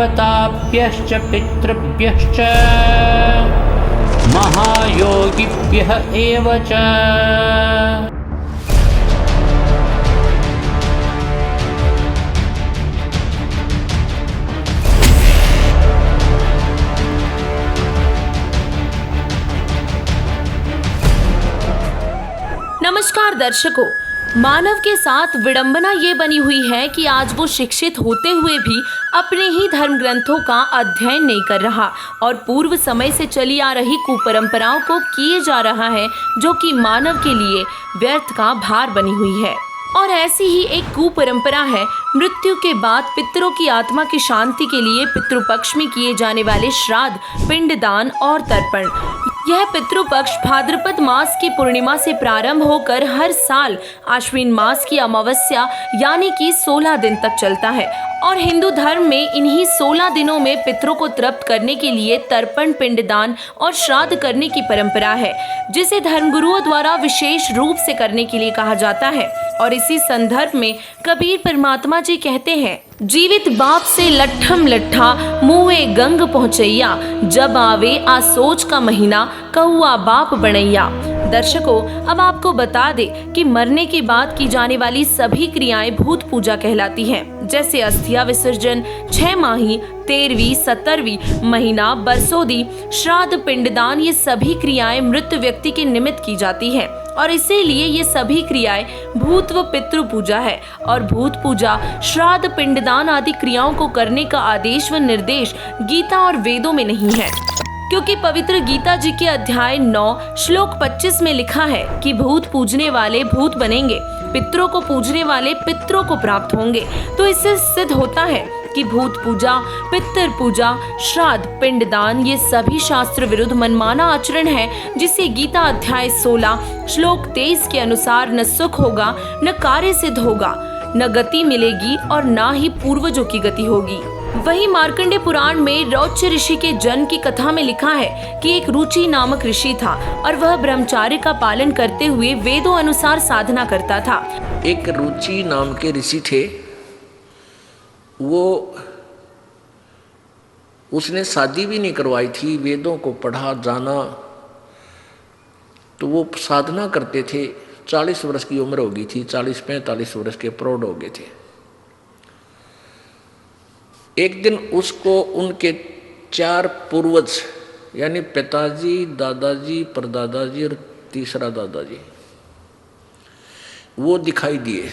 देवताभ्यश्च पितृभ्यश्च महायोगिभ्यः एव च। नमस्कार दर्शकों, मानव के साथ विडंबना ये बनी हुई है कि आज वो शिक्षित होते हुए भी अपने ही धर्म ग्रंथों का अध्ययन नहीं कर रहा और पूर्व समय से चली आ रही कुपरंपराओं को किए जा रहा है, जो कि मानव के लिए व्यर्थ का भार बनी हुई है। और ऐसी ही एक कुपरंपरा है मृत्यु के बाद पितरों की आत्मा की शांति के लिए पितृपक्ष में किए जाने वाले श्राद्ध, पिंडदान और तर्पण। यह पितृपक्ष भाद्रपद मास की पूर्णिमा से प्रारंभ होकर हर साल आश्विन मास की अमावस्या यानी कि 16 दिन तक चलता है और हिंदू धर्म में इन्हीं 16 दिनों में पितरों को तृप्त करने के लिए तर्पण, पिंडदान और श्राद्ध करने की परंपरा है, जिसे धर्मगुरुओं द्वारा विशेष रूप से करने के लिए कहा जाता है। और इसी संदर्भ में कबीर परमात्मा जी कहते हैं, जीवित बाप से लट्ठम लट्ठा मुँहे गंग पहुँचैया, जब आवे आ सोच का महीना कहुआ बाप बनैया। दर्शकों, अब आपको बता दें कि मरने के बाद की जाने वाली सभी क्रियाएं भूत पूजा कहलाती हैं, जैसे अस्थिया विसर्जन, 6 माही, 13वीं, 17वीं महीना, बरसोदी, श्राद्ध, पिंडदान, ये सभी क्रियाएं मृत व्यक्ति के निमित्त की जाती हैं और इसीलिए ये सभी क्रियाएं भूत व पितृ पूजा है। और भूत पूजा, श्राद्ध, पिंडदान आदि क्रियाओं को करने का आदेश व निर्देश गीता और वेदों में नहीं है, क्योंकि पवित्र गीता जी के अध्याय 9 श्लोक 25 में लिखा है कि भूत पूजने वाले भूत बनेंगे, पितरों को पूजने वाले पितरों को प्राप्त होंगे। तो इससे सिद्ध होता है कि भूत पूजा, पितर पूजा, श्राद्ध, पिंडदान ये सभी शास्त्र विरुद्ध मनमाना आचरण है, जिसे गीता अध्याय 16 श्लोक 23 के अनुसार न सुख होगा, न कार्य सिद्ध होगा, न गति मिलेगी और न ही पूर्वजों की गति होगी। वहीं मार्कंडेय पुराण में रौच्य ऋषि के जन्म की कथा में लिखा है कि एक रुचि नामक ऋषि था और वह ब्रह्मचार्य का पालन करते हुए वेदों अनुसार साधना करता था। एक रुचि नाम के ऋषि थे, उसने शादी भी नहीं करवाई थी, वेदों को पढ़ा जाना, तो वो साधना करते थे। 40 वर्ष की उम्र हो गई थी, 40-45 वर्ष के प्रौढ़ हो गए थे। एक दिन उसको उनके 4 पूर्वज यानी पिताजी, दादाजी, परदादाजी और तीसरा दादाजी वो दिखाई दिए।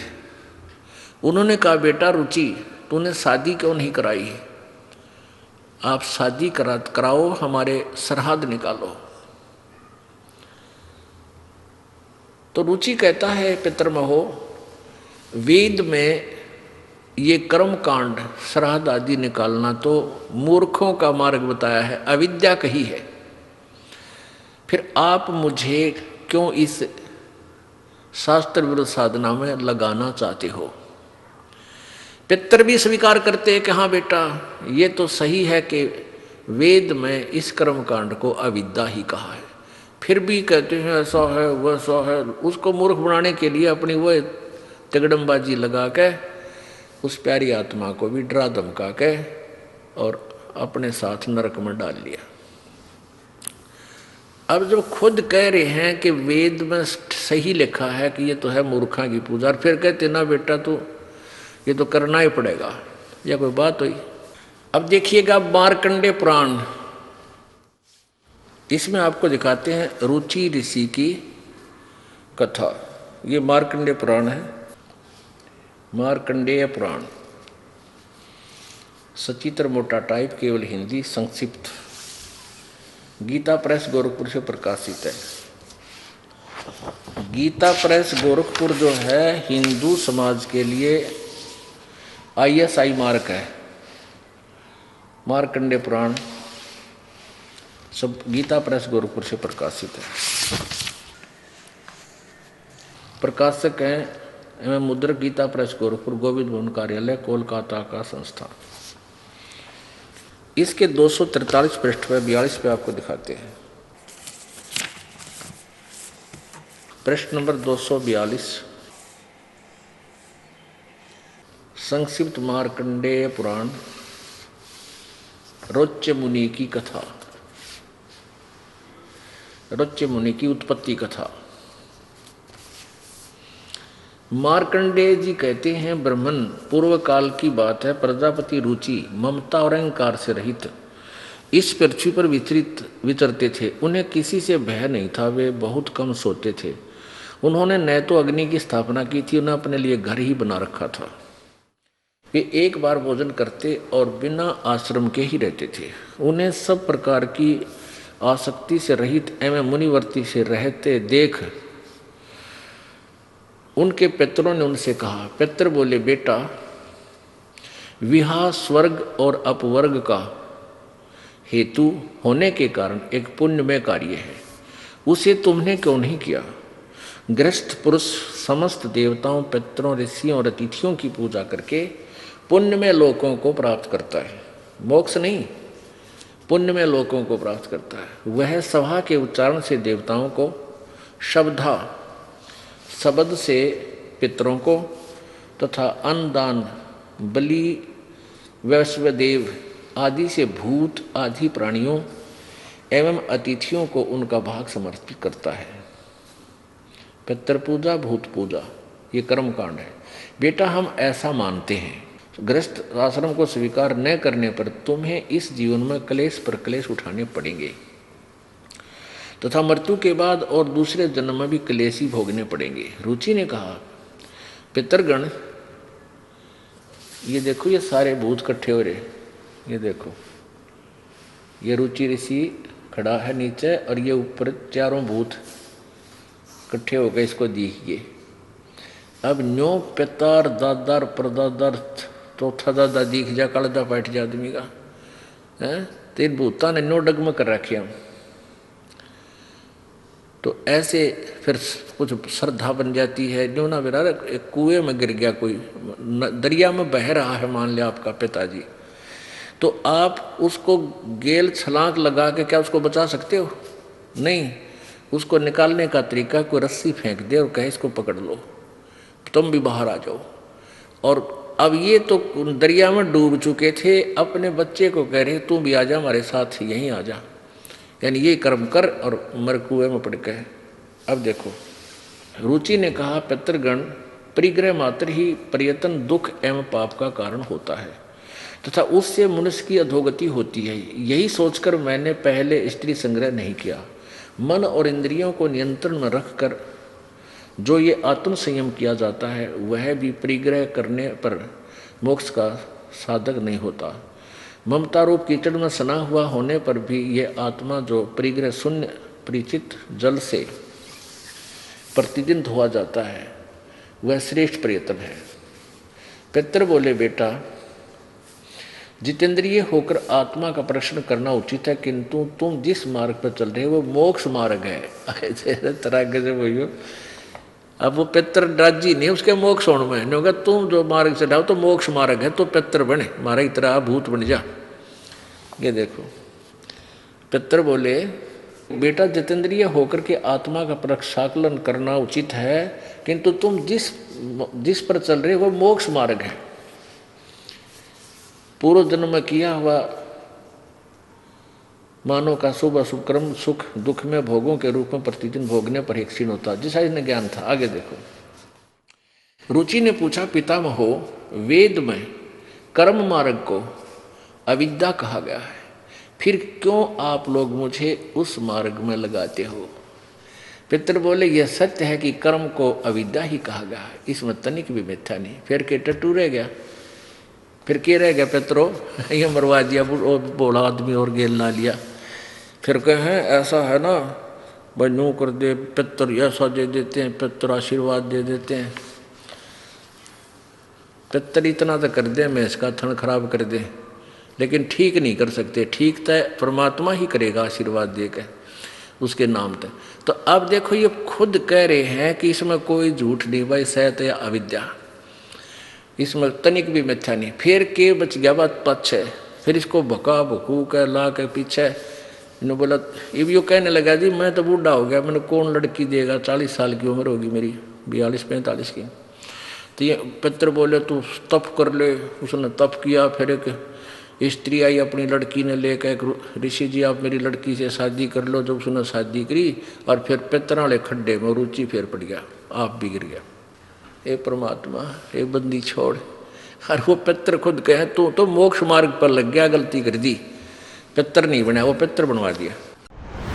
उन्होंने कहा, बेटा रुचि, तूने शादी क्यों नहीं कराई? आप शादी कराओ, हमारे श्राद्ध निकालो। तो रुचि कहता है, पितरमहो, वेद में ये कर्म कांड, श्राद्ध आदि निकालना तो मूर्खों का मार्ग बताया है, अविद्या कही है। फिर आप मुझे क्यों इस शास्त्र विरुद्ध साधना में लगाना चाहते हो? पितर भी स्वीकार करते हैं कि हाँ बेटा, ये तो सही है कि वेद में इस कर्म कांड को अविद्या ही कहा है। फिर भी कहते हैं ऐसा है वैसा है। उसको मूर्ख बनाने के लिए अपनी वो तिगड़मबाजी लगा के उस प्यारी आत्मा को भी डरा धमका के और अपने साथ नरक में डाल लिया। अब जब खुद कह रहे हैं कि वेद में सही लिखा है कि ये तो है मूर्खा की पूजा, और फिर कहते ना बेटा तो ये तो करना ही पड़ेगा, या कोई बात हुई? अब देखिएगा मार्कंडेय पुराण, इसमें आपको दिखाते हैं रुचि ऋषि की कथा। ये मार्कंडेय पुराण है, मार्कंडेय पुराण, सचित्र मोटा टाइप, केवल हिंदी, संक्षिप्त, गीता प्रेस गोरखपुर से प्रकाशित है। गीता प्रेस गोरखपुर जो है हिंदू समाज के लिए ISI मार्क है। मार्कंडेय पुराण सब गीता प्रेस गोरखपुर से प्रकाशित है। प्रकाशक हैं एवं मुद्रक गीता प्रेस गोरखपुर, गोविंद भवन कार्यालय, कोलकाता का संस्थान। इसके 243 पृष्ठ पर 42 पे आपको दिखाते हैं। पृष्ठ नंबर 242, संक्षिप्त मार्कंडेय पुराण रोच्य मुनि की कथा, रोच्य मुनि की उत्पत्ति कथा। मार्कंडेय जी कहते हैं, ब्रह्मन पूर्व काल की बात है, प्रजापति रुचि ममता और अहंकार से रहित इस पृथ्वी पर विचरते थे। उन्हें किसी से भय नहीं था, वे बहुत कम सोते थे। उन्होंने न तो अग्नि की स्थापना की थी, उन्हें अपने लिए घर ही बना रखा था। वे एक बार भोजन करते और बिना आश्रम के ही रहते थे। उन्हें सब प्रकार की आसक्ति से रहित एवं मुनिवर्ती से रहते देख उनके पितरों ने उनसे कहा। पितर बोले, बेटा, विवाह स्वर्ग और अपवर्ग का हेतु होने के कारण एक पुण्यमय कार्य है, उसे तुमने क्यों नहीं किया? गृहस्थ पुरुष समस्त देवताओं, पितरों, ऋषियों और अतिथियों की पूजा करके पुण्यमय लोकों को प्राप्त करता है। मोक्ष नहीं, पुण्यमय लोकों को प्राप्त करता है। वह सभा के उच्चारण से देवताओं को, शब्दा शब्द से पितरों को तथा अन्नदान, बलि, वैश्वदेव आदि से भूत आदि प्राणियों एवं अतिथियों को उनका भाग समर्पित करता है। पितृ पूजा, भूत पूजा, ये कर्म कांड है। बेटा, हम ऐसा मानते हैं, गृहस्थ आश्रम को स्वीकार न करने पर तुम्हें इस जीवन में क्लेश पर क्लेश उठाने पड़ेंगे तथा मृत्यु के बाद और दूसरे जन्म में भी क्लेश ही भोगने पड़ेंगे। रुचि ने कहा, पितरगण, ये देखो, ये सारे भूत इकट्ठे हो रहे, ये देखो, ये रुचि ऋषि खड़ा है नीचे और ये ऊपर चारों भूत इकट्ठे हो गए, इसको देखिए। अब न्यो पितार दादार परदादार चौथा दादा दिख जा, कलदा बैठ जा आदमी का है, तेरे भूता ने नो डगम कर रखे हम। तो ऐसे फिर कुछ श्रद्धा बन जाती है। जो ना बेरा एक कुएं में गिर गया, कोई दरिया में बह रहा है, मान लिया आपका पिताजी, तो आप उसको गेल छलांग लगा के क्या उसको बचा सकते हो? नहीं। उसको निकालने का तरीका, कोई रस्सी फेंक दे और कहे इसको पकड़ लो, तुम भी बाहर आ जाओ। और अब ये तो दरिया में डूब चुके थे, अपने बच्चे को कह रहे तू भी आ जा हमारे साथ, यहीं आ जा, यानी ये कर्म कर और मर कुएं में पड़ गए। अब देखो, रुचि ने कहा, पितृगण, परिग्रह मात्र ही प्रयत्न दुख एवं पाप का कारण होता है तथा उससे मनुष्य की अधोगति होती है। यही सोचकर मैंने पहले स्त्री संग्रह नहीं किया। मन और इंद्रियों को नियंत्रण में रखकर जो ये आत्म संयम किया जाता है, वह भी परिग्रह करने पर मोक्ष का साधक नहीं होता। ममता रूप कीचड़ में सना हुआ होने पर भी ये आत्मा जो परिग्रह शून्य परिचित जल से प्रतिदिन धोआ जाता है, वह श्रेष्ठ प्रयत्न है। पितर बोले, बेटा, जितेंद्रिय होकर आत्मा का प्रश्न करना उचित है, किंतु तुम जिस मार्ग पर चल रहे हो वो मोक्ष मार्ग है। ऐसे तरह के भैया, अब वो पितर राजी नहीं उसके मोक्ष होने में, नहीं होगा तुम जो मार्ग से जाओ तो मोक्ष मार्ग है, तो पितर बने, मारा की तरह भूत बन जा। ये देखो, पितर बोले, बेटा, जितेंद्रिय होकर के आत्मा का प्रक्षाकलन करना उचित है, किंतु तुम जिस पर चल रहे हो वो मोक्ष मार्ग है। पूर्व जन्म में किया हुआ मानव का शुभ अशुभ कर्म सुख दुख में भोगों के रूप में प्रतिदिन भोगने पर ही क्षीण होता, जिसका इन्हें ज्ञान था। आगे देखो, रुचि ने पूछा, पितामहो, वेद में कर्म मार्ग को अविद्या कहा गया है, फिर क्यों आप लोग मुझे उस मार्ग में लगाते हो? पितर बोले, यह सत्य है कि कर्म को अविद्या ही कहा गया है, इसमें तनिक भी मिथ्या नहीं। फिर के टटू रह गया, फिर क्या रह गया? पितरो ये मरवा दिया, बोला आदमी और गेल ना लिया। फिर कहें ऐसा है ना, बनू कर दे, पितर ऐसा दे देते हैं, पितर आशीर्वाद दे देते हैं, पितर इतना तो कर दे, मैं इसका थन खराब कर दे, लेकिन ठीक नहीं कर सकते। ठीक तो परमात्मा ही करेगा आशीर्वाद दे के उसके नाम पे। तो अब देखो, ये खुद कह रहे हैं कि इसमें कोई झूठ नहीं भाई, सत या अविद्या, इसमें तनिक भी मिथ्या नहीं। फिर के बच गया बात पक्ष है, फिर इसको भका भकू के ला के पीछे इन्होंने बोला, ये भी कहने लगा, जी मैं तो बूढ़ा हो गया, मैंने कौन लड़की देगा, 40 साल की उम्र होगी मेरी, 42-45 की। तो ये पितर बोले, तू तप कर ले। उसने तप किया, फिर एक स्त्री आई अपनी लड़की ने लेकर, ऋषि जी आप मेरी लड़की से शादी कर लो। जब उसने शादी करी और फिर पितर वाले खड्डे में रुचि फिर पड़ गया, आप बिगड़ गया। हे परमात्मा, हे बंदी छोड़। और वो पितर खुद कहे तू तो मोक्ष मार्ग पर लग गया, गलती कर दी, पितर नहीं बना, वो पितर बनवा दिया।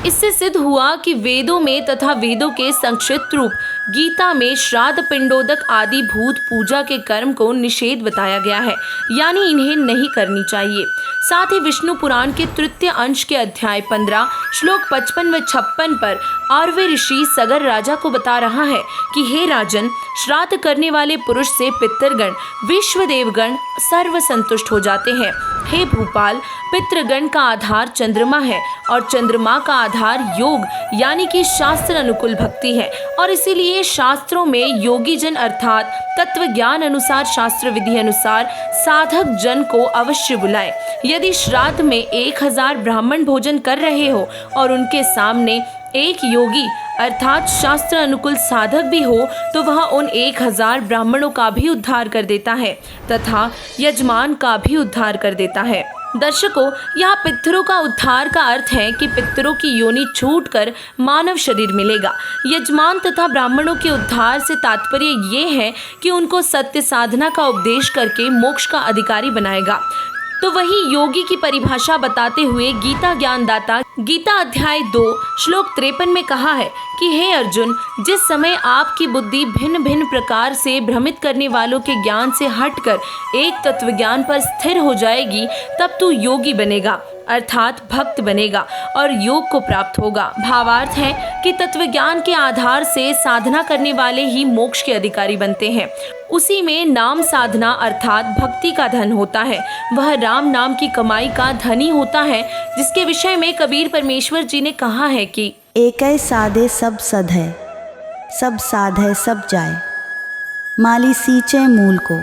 इससे सिद्ध हुआ कि वेदों में तथा वेदों के संक्षिप्त रूप गीता में श्राद्ध, पिंडोदक आदि भूत पूजा के कर्म को निषेध बताया गया है, यानी इन्हें नहीं करनी चाहिए। साथ ही विष्णु पुराण के तृतीय अंश के अध्याय 15 श्लोक 55 व 56 पर आर्वे ऋषि सगर राजा को बता रहा है कि हे राजन, श्राद्ध करने वाले पुरुष से पितृगण, विश्व देवगण सर्व संतुष्ट हो जाते हैं। हे भूपाल, पितृगण का आधार चंद्रमा है और चंद्रमा का आधार योग यानी कि शास्त्र अनुकूल भक्ति है, और इसीलिए शास्त्रों में योगी जन अर्थात तत्व ज्ञान अनुसार शास्त्र विधि अनुसार साधक जन को अवश्य बुलाए। यदि श्राद्ध में 1000 ब्राह्मण भोजन कर रहे हो और उनके सामने एक योगी अर्थात शास्त्र अनुकूल साधक भी हो तो वह उन 1000 ब्राह्मणों का भी उद्धार कर देता है तथा यजमान का भी उद्धार कर देता है। दर्शकों, यहाँ पितरों का उद्धार का अर्थ है कि पितरों की योनि छूटकर मानव शरीर मिलेगा। यजमान तथा ब्राह्मणों के उद्धार से तात्पर्य ये है कि उनको सत्य साधना का उपदेश करके मोक्ष का अधिकारी बनाएगा। तो वही योगी की परिभाषा बताते हुए गीता ज्ञानदाता गीता अध्याय 2 श्लोक 53 में कहा है कि हे अर्जुन, जिस समय आपकी बुद्धि भिन्न भिन्न प्रकार से भ्रमित करने वालों के ज्ञान से हटकर एक तत्व ज्ञान पर स्थिर हो जाएगी, तब तू योगी बनेगा अर्थात भक्त बनेगा और योग को प्राप्त होगा। भावार्थ है कि तत्व ज्ञान के आधार से साधना करने वाले ही मोक्ष के अधिकारी बनते हैं। उसी में नाम साधना अर्थात भक्ति का धन होता है, वह राम नाम की कमाई का धनी होता है, जिसके विषय में कबीर परमेश्वर जी ने कहा है कि एकै साधे सब सध है, सब साधे सब जाए, माली सींचे मूल को,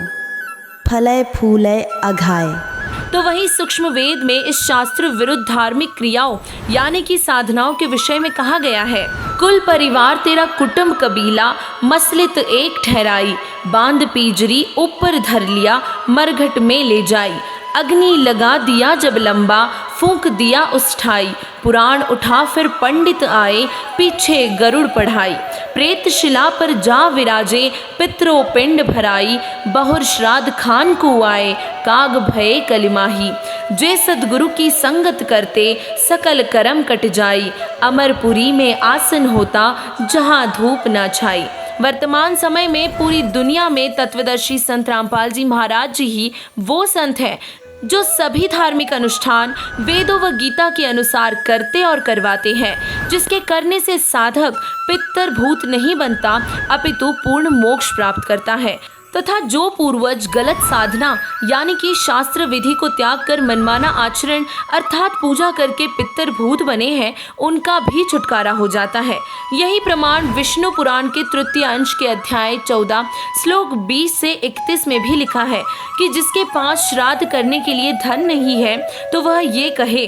फलय फूलय अघाए। तो वही सूक्ष्म वेद में इस शास्त्र विरुद्ध धार्मिक क्रियाओं यानी कि साधनाओं के विषय में कहा गया है, कुल परिवार तेरा कुटुंब कबीला, मसलित एक ठहराई, बांध पीजरी ऊपर धर लिया, मरघट में ले जाई, अग्नि लगा दिया जब लंबा, फूंक दिया उस ठाई, पुराण उठा फिर पंडित आए, पीछे गरुड़ पढ़ाई, प्रेत शिला पर जा विराजे, पितरो पिंड भराई, बहुर श्राद्ध खान को आए, काग भये कलिमाही, जे सदगुरु की संगत करते, सकल करम कट जाई, अमरपुरी में आसन होता, जहाँ धूप न छाई। वर्तमान समय में पूरी दुनिया में तत्वदर्शी संत रामपाल जी महाराज जी ही वो संत हैं जो सभी धार्मिक अनुष्ठान वेदों व गीता के अनुसार करते और करवाते हैं, जिसके करने से साधक पितर भूत नहीं बनता अपितु पूर्ण मोक्ष प्राप्त करता है तथा जो पूर्वज गलत साधना यानी कि शास्त्र विधि को त्याग कर मनमाना आचरण अर्थात पूजा करके पितर भूत बने हैं, उनका भी छुटकारा हो जाता है। यही प्रमाण विष्णु पुराण के तृतीय अंश के अध्याय 14 श्लोक 20 से 31 में भी लिखा है कि जिसके पास श्राद्ध करने के लिए धन नहीं है तो वह ये कहे,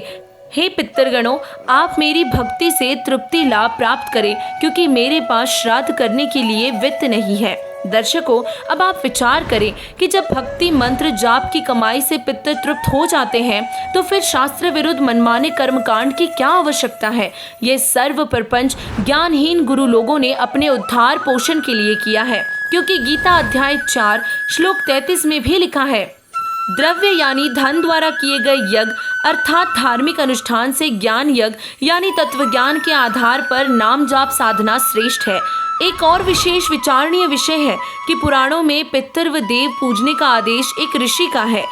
हे पितरगणों, आप मेरी भक्ति से तृप्ति लाभ प्राप्त करें, क्योंकि मेरे पास श्राद्ध करने के लिए वित्त नहीं है। दर्शकों, अब आप विचार करें कि जब भक्ति मंत्र जाप की कमाई से पितर तृप्त हो जाते हैं तो फिर शास्त्र विरुद्ध मनमाने कर्मकांड की क्या आवश्यकता है। ये सर्व प्रपंच ज्ञानहीन गुरु लोगों ने अपने उद्धार पोषण के लिए किया है, क्योंकि गीता अध्याय 4 श्लोक 33 में भी लिखा है, द्रव्य यानी धन द्वारा किए गए यज्ञ अर्थात धार्मिक अनुष्ठान से ज्ञान यज्ञ यानी तत्व ज्ञान के आधार पर नाम जाप साधना श्रेष्ठ है। एक और विशेष विचारणीय विषय है कि पुराणों में पितर व देव पूजने का आदेश एक ऋषि का है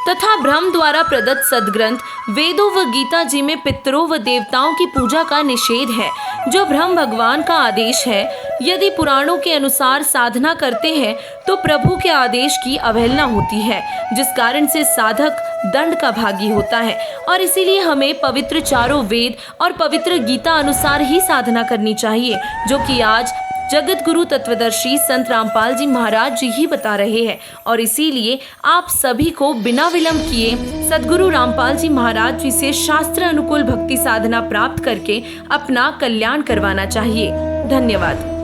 तथा ब्रह्म द्वारा प्रदत्त सदग्रंथ वेदों व गीता जी में पितरों व देवताओं की पूजा का निषेध है, जो ब्रह्म भगवान का आदेश है। यदि पुराणों के अनुसार साधना करते हैं तो प्रभु के आदेश की अवहेलना होती है, जिस कारण से साधक दंड का भागी होता है, और इसीलिए हमें पवित्र चारों वेद और पवित्र गीता अनुसार ही साधना करनी चाहिए, जो कि आज जगत गुरु तत्वदर्शी संत रामपाल जी महाराज जी ही बता रहे हैं। और इसीलिए आप सभी को बिना विलंब किए सदगुरु रामपाल जी महाराज जी से शास्त्र अनुकूल भक्ति साधना प्राप्त करके अपना कल्याण करवाना चाहिए। धन्यवाद।